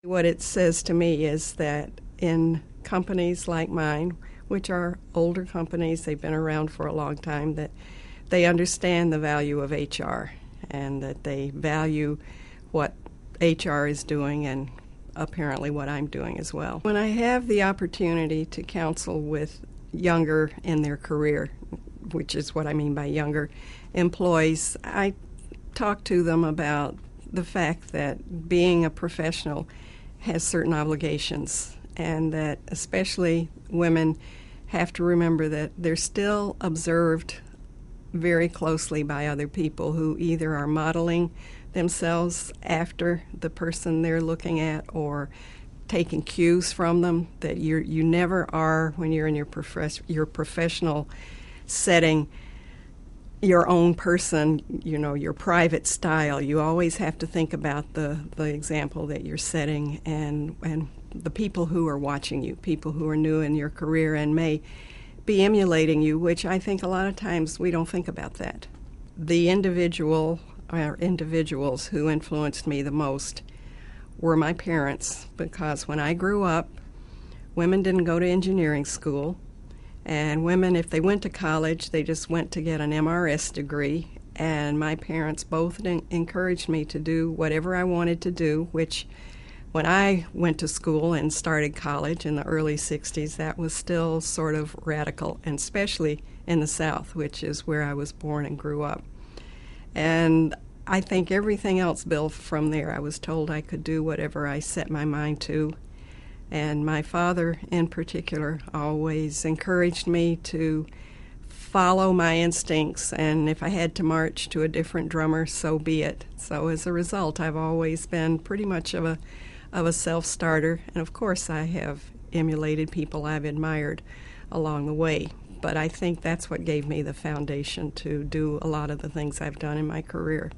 What it says to me is that in companies like mine, which are older companies, they've been around for a long time, that they understand the value of HR and that they value what HR is doing and apparently what I'm doing as well. When I have the opportunity to counsel with younger in their career, which is what I mean by younger employees, I talk to them about the fact that being a professional has certain obligations, and that especially women have to remember that they're still observed very closely by other people who either are modeling themselves after the person they're looking at or taking cues from them. That you never are, when you're in your professional setting, your own person, your private style. You always have to think about the example that you're setting and the people who are watching you, people who are new in your career and may be emulating you, which I think a lot of times we don't think about that. The individuals who influenced me the most were my parents, because when I grew up, women didn't go to engineering school. And women, if they went to college, they just went to get an MRS degree. And my parents both encouraged me to do whatever I wanted to do, which when I went to school and started college in the early 60s, that was still sort of radical, and especially in the South, which is where I was born and grew up. And I think everything else built from there. I was told I could do whatever I set my mind to. And my father, in particular, always encouraged me to follow my instincts, and if I had to march to a different drummer, so be it. So as a result, I've always been pretty much of a self-starter, and of course I have emulated people I've admired along the way. But I think that's what gave me the foundation to do a lot of the things I've done in my career.